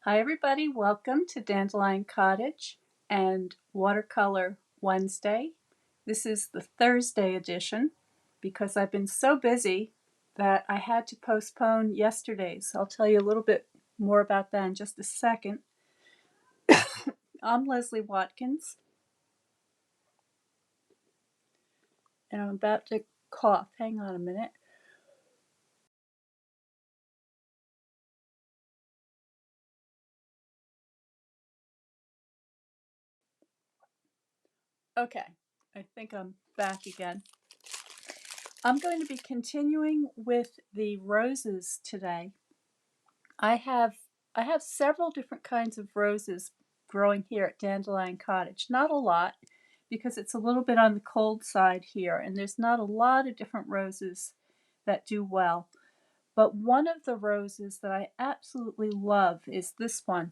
Hi everybody, welcome to Dandelion Cottage and Watercolor Wednesday. This is the Thursday edition because I've been so busy that I had to postpone yesterday's. I'll tell you a little bit more about that in just a second. I'm Leslie Watkins and I'm about to cough. Hang on a minute. Okay, I think I'm back again. I'm going to be continuing with the roses today. I have I have several different kinds of roses growing here at Dandelion Cottage. Not a lot because it's a little bit on the cold side here and there's not a lot of different roses that do well. But one of the roses that I absolutely love is this one.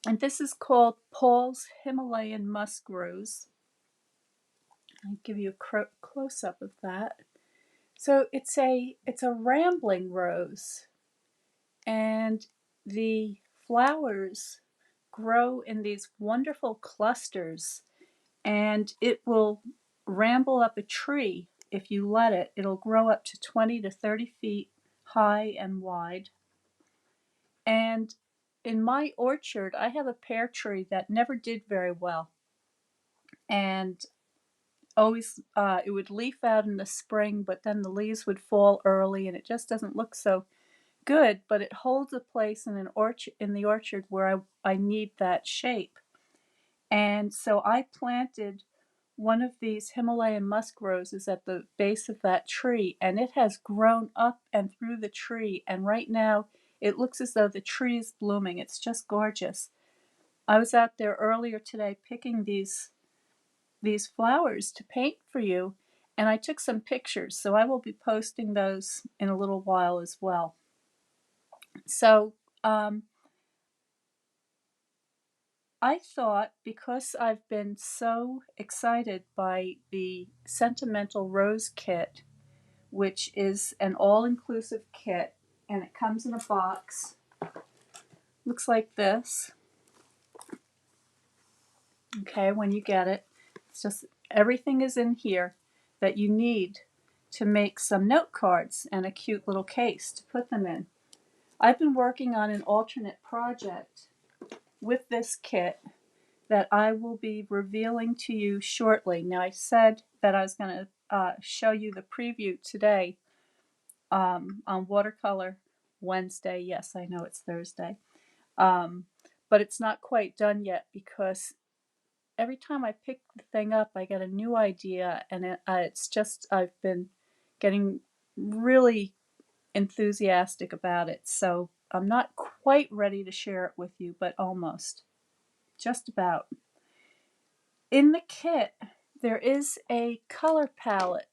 And this is called Paul's Himalayan Musk Rose. I'll give you a close up of that. So it's a rambling rose and the flowers grow in these wonderful clusters and it will ramble up a tree if you let it. It'll grow up to 20 to 30 feet high and wide. And in my orchard, I have a pear tree that never did very well. And always, it would leaf out in the spring, but then the leaves would fall early and it just doesn't look so good, but it holds a place in an orchard in the orchard where I need that shape. And so I planted one of these Himalayan musk roses at the base of that tree, and it has grown up and through the tree, and right now it looks as though the tree is blooming. It's just gorgeous. I was out there earlier today picking these flowers to paint for you, and I took some pictures, so I will be posting those in a little while as well. So I thought, because I've been so excited by the Sentimental Rose Kit, which is an all-inclusive kit, and it comes in a box. Looks like this. Okay, when you get it, it's just everything is in here that you need to make some note cards and a cute little case to put them in. I've been working on an alternate project with this kit that I will be revealing to you shortly. Now, I said that I was going to show you the preview today on Watercolor Wednesday. Yes, I know it's Thursday. But it's not quite done yet because every time I pick the thing up, I get a new idea, and it's just, I've been getting really enthusiastic about it. So I'm not quite ready to share it with you, but almost. Just about. In the kit, there is a color palette,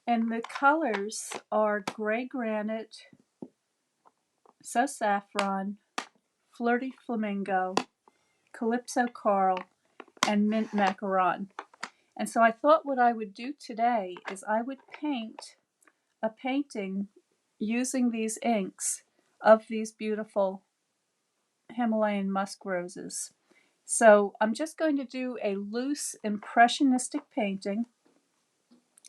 and the colors are Gray Granite, So Saffron, Flirty Flamingo, Calypso Coral, and Mint Macaron. And so I thought what I would do today is I would paint a painting using these inks of these beautiful Himalayan musk roses. So I'm just going to do a loose impressionistic painting.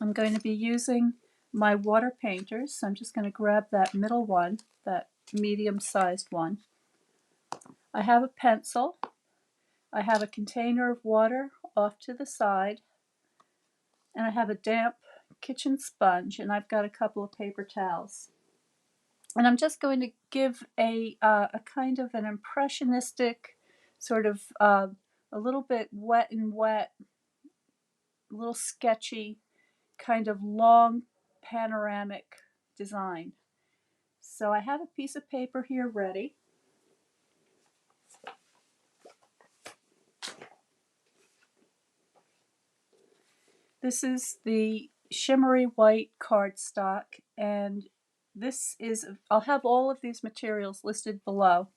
I'm going to be using my water painters. So I'm just going to grab that middle one, that medium-sized one. I have a pencil. I have a container of water off to the side. And I have a damp kitchen sponge, and I've got a couple of paper towels. And I'm just going to give a kind of an impressionistic, sort of a little bit wet and wet, a little sketchy, kind of long panoramic design. So I have a piece of paper here ready. This is the shimmery white cardstock, and this is, I'll have all of these materials listed below.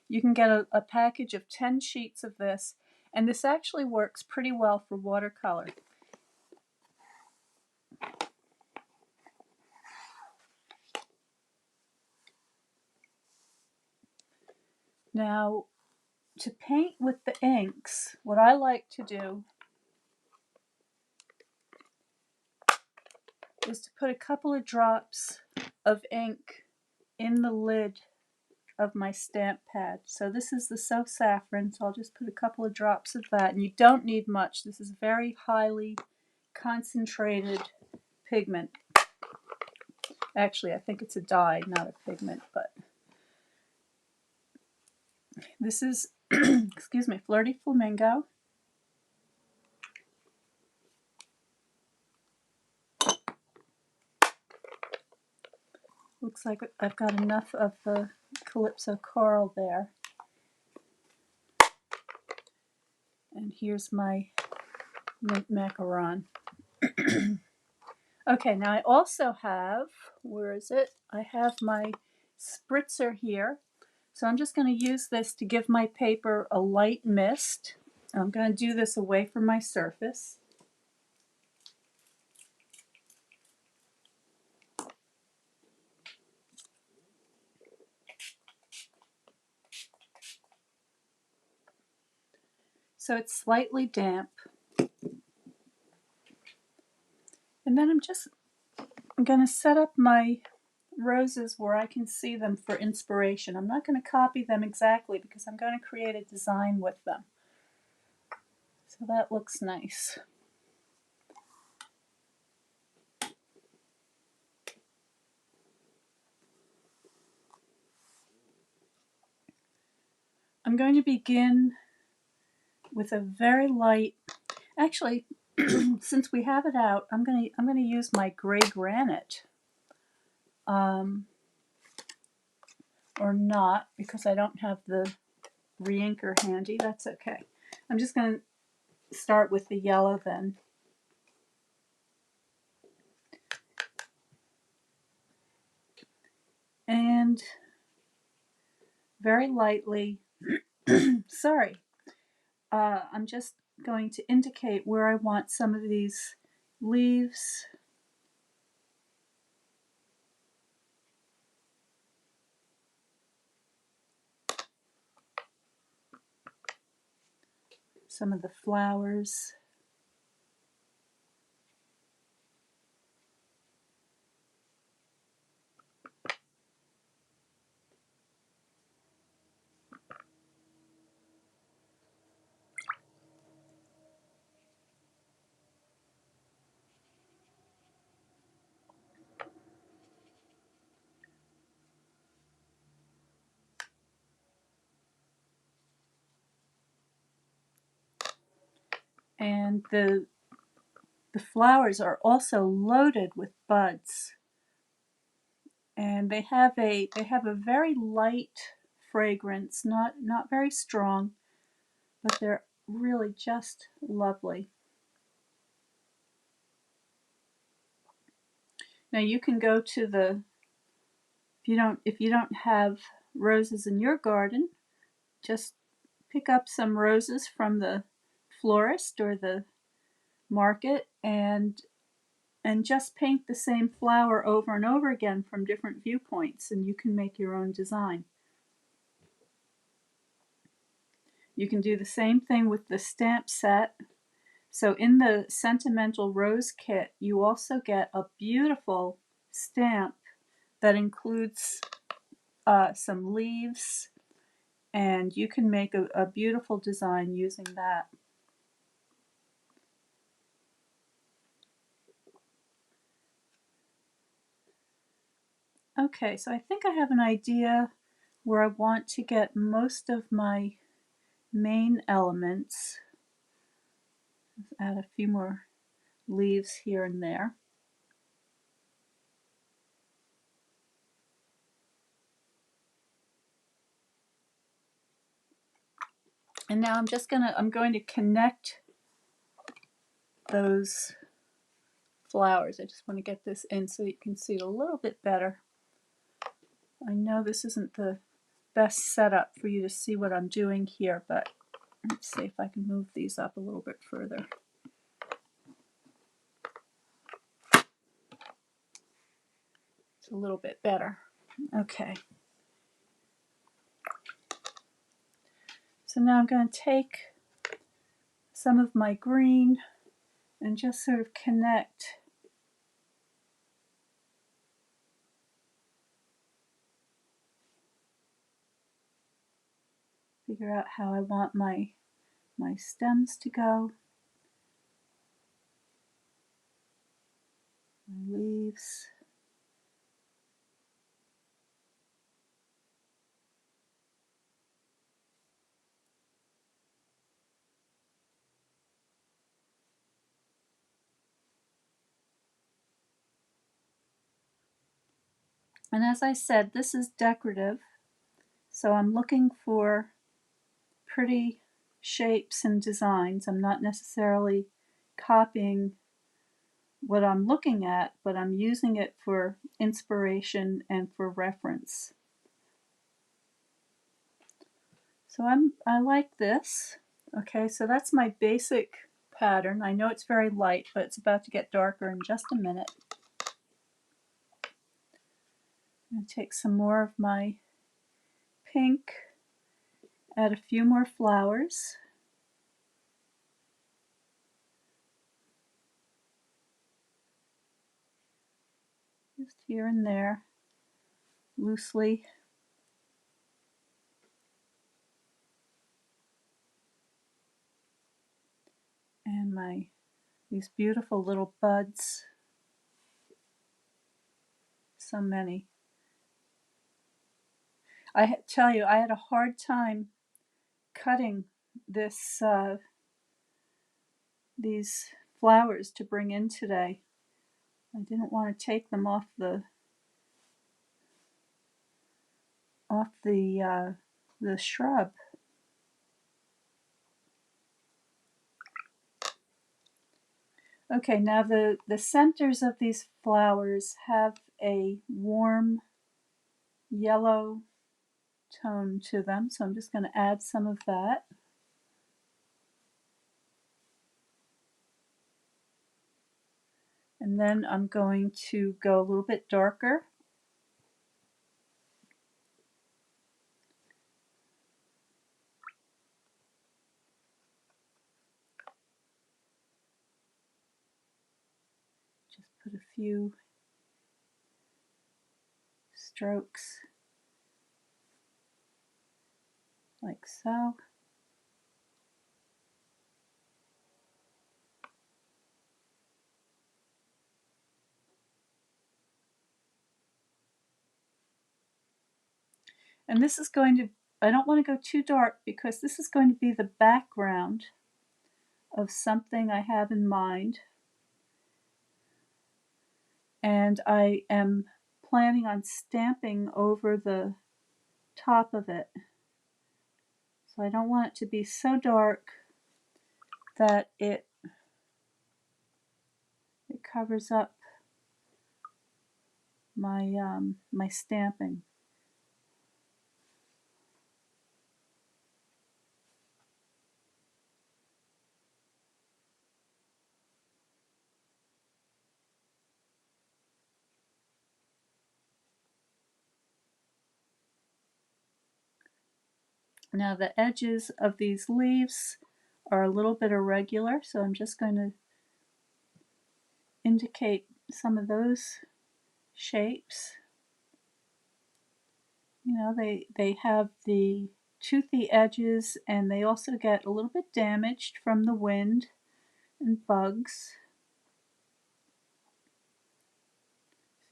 You can get a package of 10 sheets of this, and this actually works pretty well for watercolor. Now, to paint with the inks, what I like to do is to put a couple of drops of ink in the lid of my stamp pad. So this is the So Saffron, so I'll just put a couple of drops of that. And you don't need much. This is very highly concentrated pigment. Actually, I think it's a dye, not a pigment, but this is, excuse me, Flirty Flamingo. Looks like I've got enough of the Calypso Coral there. And here's my mint macaron. Okay, now I also have, where is it? I have my spritzer here. So I'm just going to use this to give my paper a light mist. I'm going to do this away from my surface. So it's slightly damp. And then I'm going to set up my roses where I can see them for inspiration. I'm not going to copy them exactly because I'm going to create a design with them. So that looks nice. I'm going to begin with a very light, actually, since we have it out, I'm going to use my gray granite. Or not, because I don't have the re-inker handy. That's okay. I'm just going to start with the yellow then. And very lightly, sorry, I'm just going to indicate where I want some of these leaves. Some of the flowers. And the flowers are also loaded with buds. And they have a very light fragrance, not very strong, but they're really just lovely. Now you can go to the, if you don't have roses in your garden, just pick up some roses from the florist or the market and just paint the same flower over and over again from different viewpoints, and you can make your own design. You can do the same thing with the stamp set. So in the Sentimental Rose Kit, you also get a beautiful stamp that includes some leaves, and you can make a beautiful design using that. Okay, so I think I have an idea where I want to get most of my main elements. Let's add a few more leaves here and there. And now I'm going to connect those flowers. I just want to get this in so you can see it a little bit better. I know this isn't the best setup for you to see what I'm doing here, but let's see if I can move these up a little bit further. It's a little bit better. Okay. So now I'm going to take some of my green and just sort of connect figure out how I want my stems to go, my leaves. And as I said, this is decorative, so I'm looking for pretty shapes and designs. I'm not necessarily copying what I'm looking at, but I'm using it for inspiration and for reference. So I like this. Okay, so that's my basic pattern. I know it's very light, but it's about to get darker in just a minute. I'm going to take some more of my pink, add a few more flowers. Just here and there, loosely. And these beautiful little buds. So many. I tell you, I had a hard time cutting these flowers to bring in today. I didn't want to take them off the shrub. Okay, now the centers of these flowers have a warm yellow tone to them, so I'm just going to add some of that. And then I'm going to go a little bit darker. Just put a few strokes like so. And this is going to, I don't want to go too dark because this is going to be the background of something I have in mind. And I am planning on stamping over the top of it. So I don't want it to be so dark that it covers up my stamping. Now the edges of these leaves are a little bit irregular, so I'm just going to indicate some of those shapes. You know, they have the toothy edges, and they also get a little bit damaged from the wind and bugs.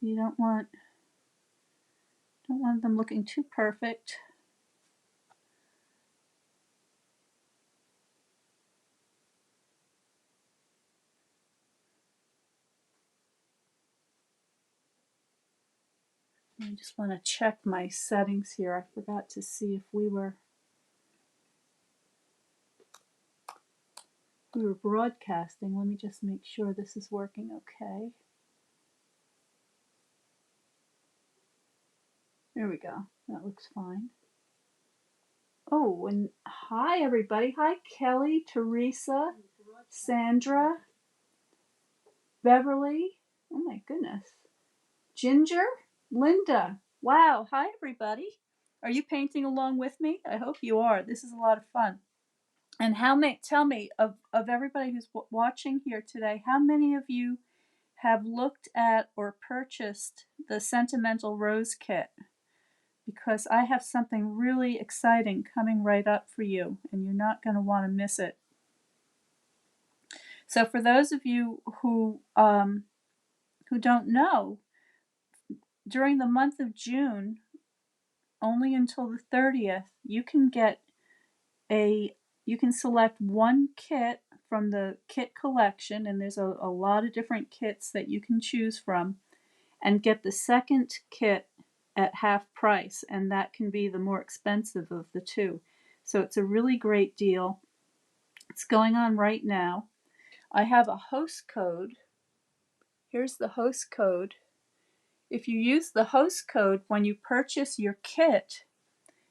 So you don't want them looking too perfect. I just want to check my settings here. I forgot to see if we were broadcasting. Let me just make sure this is working okay. There we go. That looks fine. Oh, and hi everybody. Hi Kelly, Teresa, Sandra, Beverly. Oh my goodness. Ginger, Linda. Wow. Hi everybody. Are you painting along with me? I hope you are. This is a lot of fun. And tell me, of everybody who's watching here today, how many of you have looked at or purchased the Sentimental Rose Kit? Because I have something really exciting coming right up for you, and you're not going to want to miss it. So for those of you who don't know, during the month of June, only until the 30th, you can select one kit from the kit collection, and there's a lot of different kits that you can choose from, and get the second kit at half price, and that can be the more expensive of the two. So it's a really great deal. It's going on right now. I have a host code. Here's the host code. If you use the host code when you purchase your kit,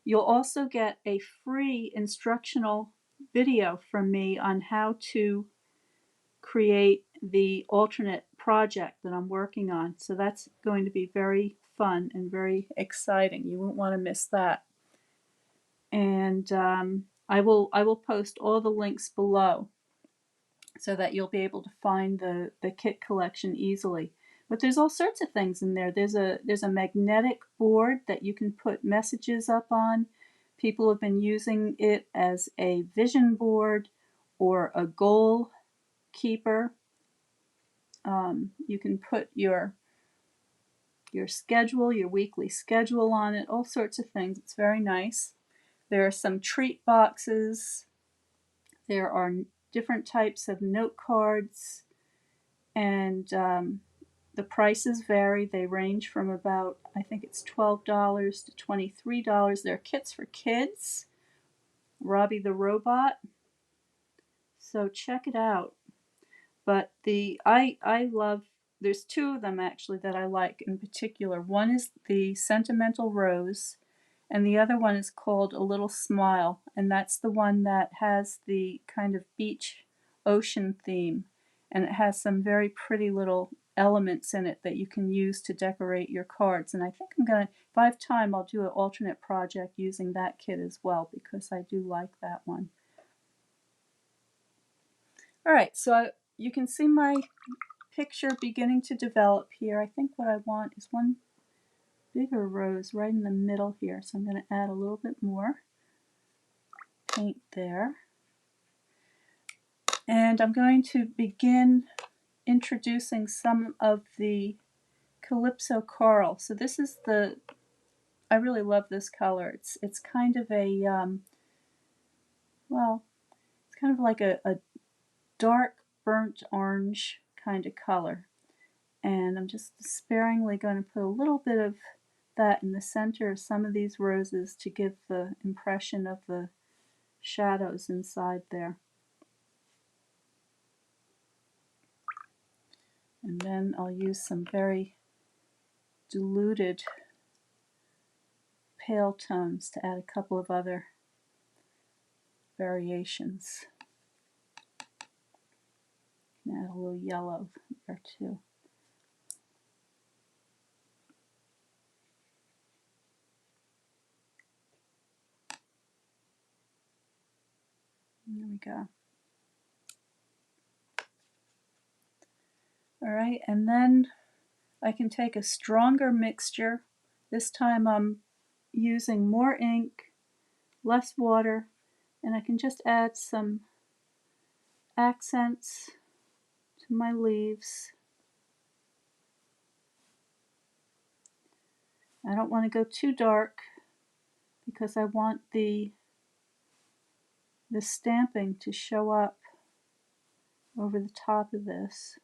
you'll also get a free instructional video from me on how to create the alternate project that I'm working on. So that's going to be very fun and very exciting. You won't want to miss that. And I will post all the links below so that you'll be able to find the kit collection easily. But there's all sorts of things in there. There's a magnetic board that you can put messages up on. People have been using it as a vision board or a goal keeper. You can put your schedule, your weekly schedule on it, all sorts of things. It's very nice. There are some treat boxes. There are different types of note cards, and the prices vary. They range from about, I think it's $12 to $23. There are kits for kids, Robbie the Robot. So check it out. But I love, there's two of them actually that I like in particular. One is the Sentimental Rose, and the other one is called A Little Smile, and that's the one that has the kind of beach ocean theme, and it has some very pretty little elements in it that you can use to decorate your cards. And I think if I have time, I'll do an alternate project using that kit as well, because I do like that one. All right, so you can see my picture beginning to develop here. I think what I want is one bigger rose right in the middle here, so I'm going to add a little bit more paint there. And I'm going to begin introducing some of the Calypso Coral. So this is I really love this color. It's kind of a, well, it's kind of like a dark burnt orange kind of color. And I'm just sparingly going to put a little bit of that in the center of some of these roses to give the impression of the shadows inside there. And then I'll use some very diluted pale tones to add a couple of other variations. And add a little yellow there too. There we go. All right, and then I can take a stronger mixture. This time I'm using more ink, less water, and I can just add some accents to my leaves. I don't want to go too dark because I want the stamping to show up over the top of this.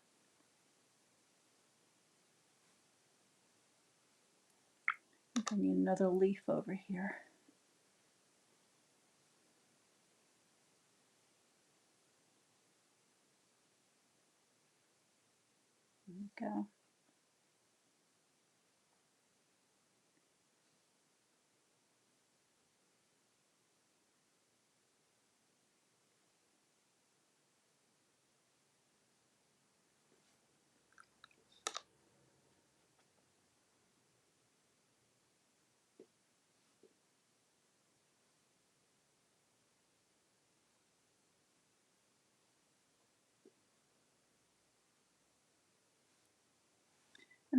I think I need another leaf over here. There we go.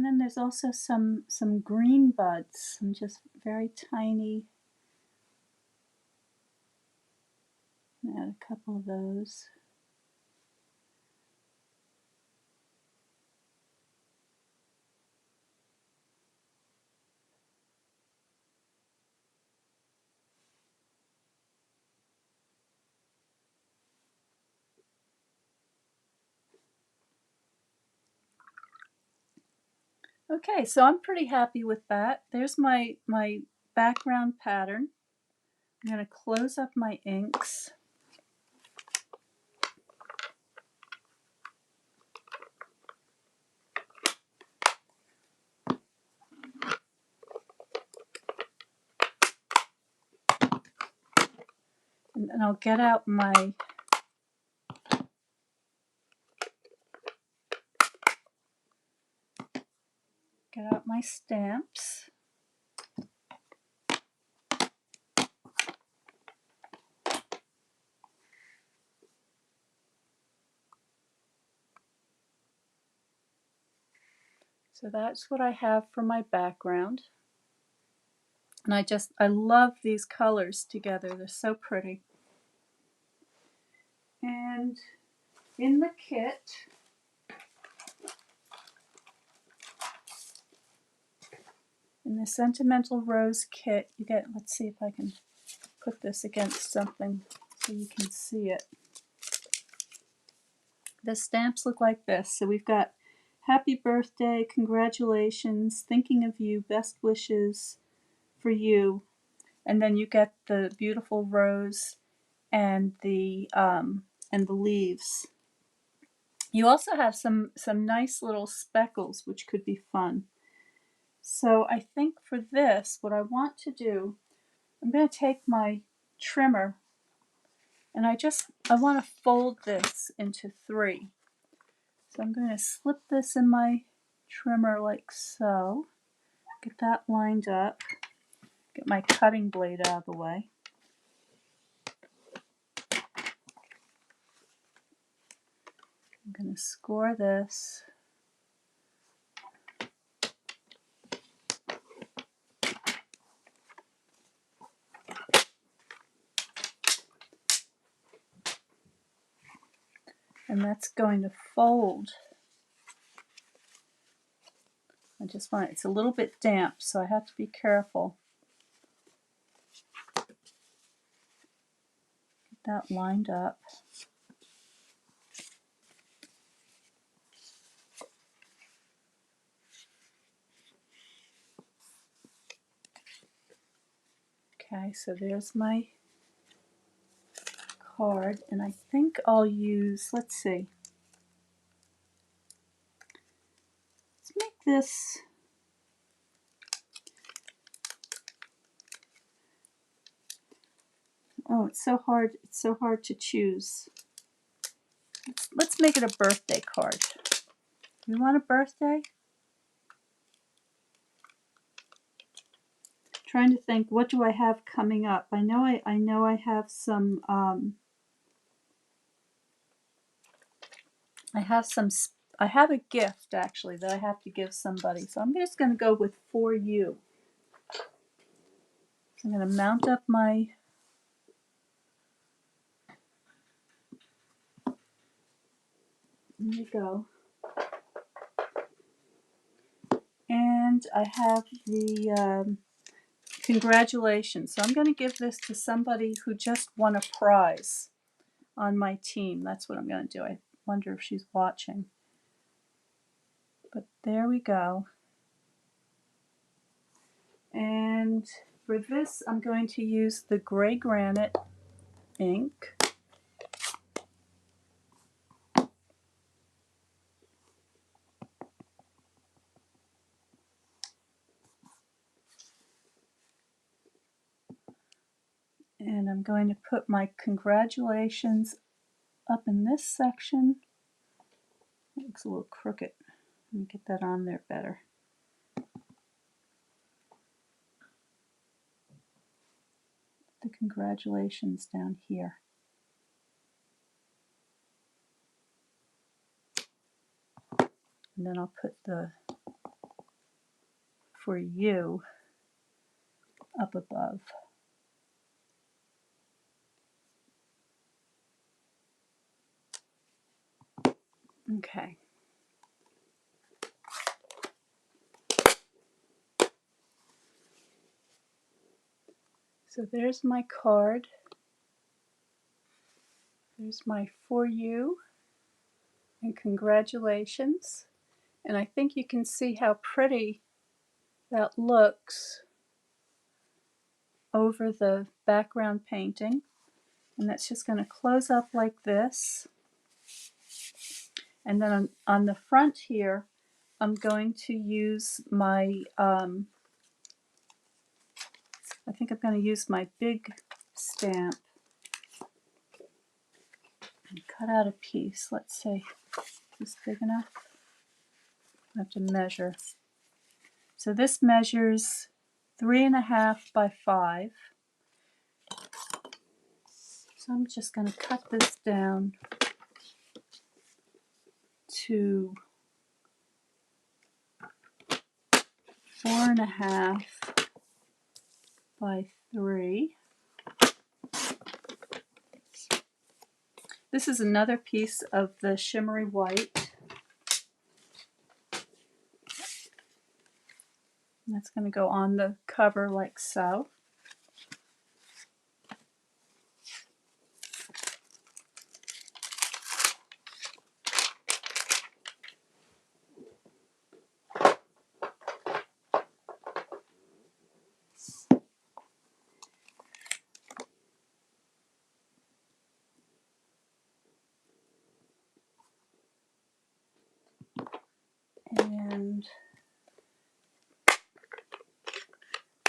And then there's also some green buds, some just very tiny. Add a couple of those. Okay, so I'm pretty happy with that. There's my background pattern. I'm going to close up my inks. And I'll get out my stamps. So that's what I have for my background. And I love these colors together. They're so pretty. And in the kit, in the Sentimental Rose Kit, you get, let's see if I can put this against something so you can see it. The stamps look like this. So we've got happy birthday, congratulations, thinking of you, best wishes for you. And then you get the beautiful rose and the leaves. You also have some nice little speckles, which could be fun. So I think for this, what I want to do, I'm going to take my trimmer and I want to fold this into 3. So I'm going to slip this in my trimmer like so. Get that lined up. Get my cutting blade out of the way. I'm going to score this. And that's going to fold. It's a little bit damp, so I have to be careful. Get that lined up. Okay, so there's my card, and I think I'll use, let's see. Let's make this, oh, it's so hard to choose. Let's make it a birthday card. You want a birthday? Trying to think, what do I have coming up? I know I have some I have a gift actually that I have to give somebody. So I'm just going to go with for you. I'm going to mount up my there you go. And I have the congratulations. So I'm going to give this to somebody who just won a prize on my team. That's what I'm going to do. I wonder if she's watching. But there we go. And for this, I'm going to use the gray granite ink. And I'm going to put my congratulations up in this section. It looks a little crooked. Let me get that on there better. The congratulations down here. And then I'll put the for you up above. Okay. So there's my card. There's my for you and congratulations. And I think you can see how pretty that looks over the background painting. And that's just going to close up like this. And then on the front here, I'm going to use my, I think I'm going to use my big stamp and cut out a piece. Let's see, is this big enough? I have to measure. So this measures 3.5 by 5. So I'm just going to cut this down to 4.5 by 3. This is another piece of the shimmery white. And that's going to go on the cover like so. And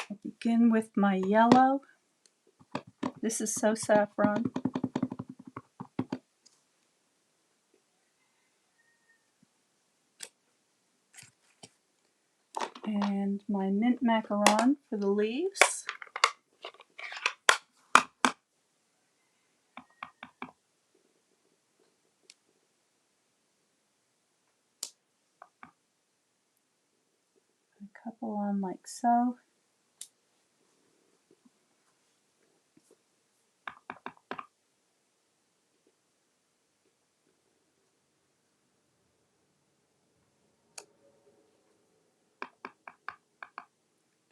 I'll begin with my yellow. This is So Saffron. And my mint macaron for the leaves. A couple on like so.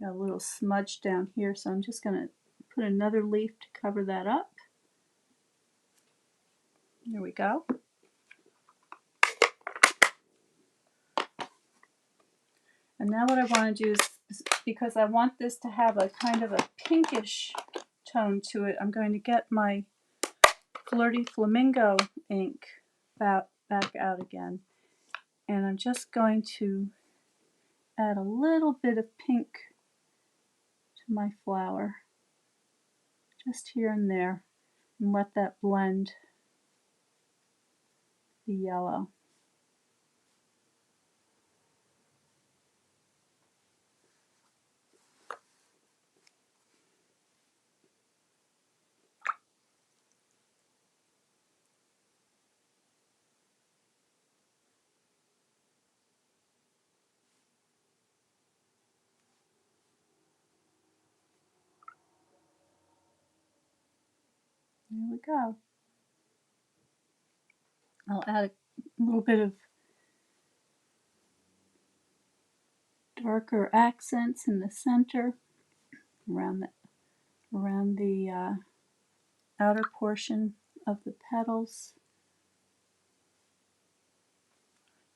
Got a little smudge down here, so I'm just going to put another leaf to cover that up. There we go. And now what I want to do is, because I want this to have a kind of a pinkish tone to it, I'm going to get my Flirty Flamingo ink back out again. And I'm just going to add a little bit of pink to my flower, just here and there, and let that blend the yellow. There we go. I'll add a little bit of darker accents in the center, around the outer portion of the petals,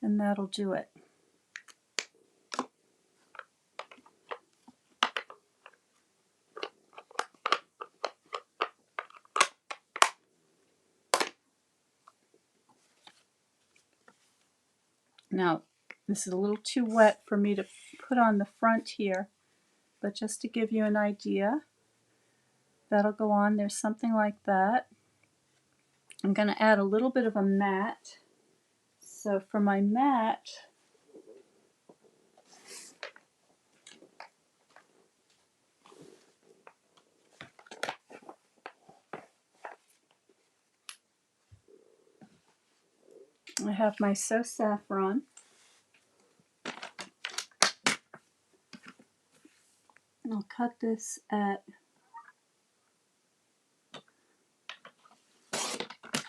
and that'll do it. Now, this is a little too wet for me to put on the front here, but just to give you an idea, that'll go on there, something like that. I'm going to add a little bit of a matte. So for my matte, I have my So Saffron. I'll cut this at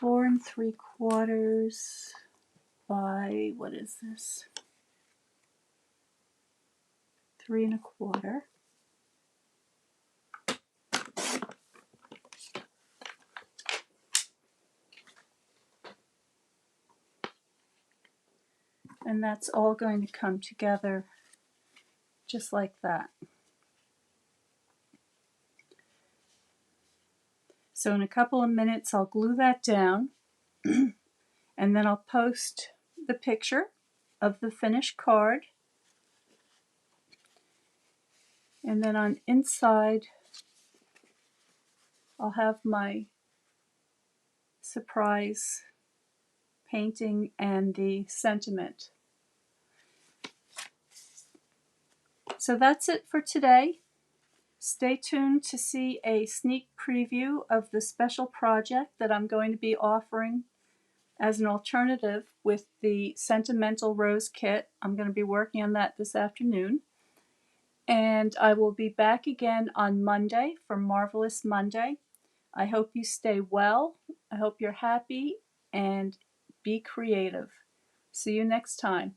4 3/4 by, what is this? 3 1/4. And that's all going to come together just like that. So in a couple of minutes I'll glue that down and then I'll post the picture of the finished card. And then on inside I'll have my surprise painting and the sentiment. So that's it for today. Stay tuned to see a sneak preview of the special project that I'm going to be offering as an alternative with the Sentimental Rose Kit. I'm going to be working on that this afternoon. And I will be back again on Monday for Marvelous Monday. I hope you stay well. I hope you're happy and be creative. See you next time.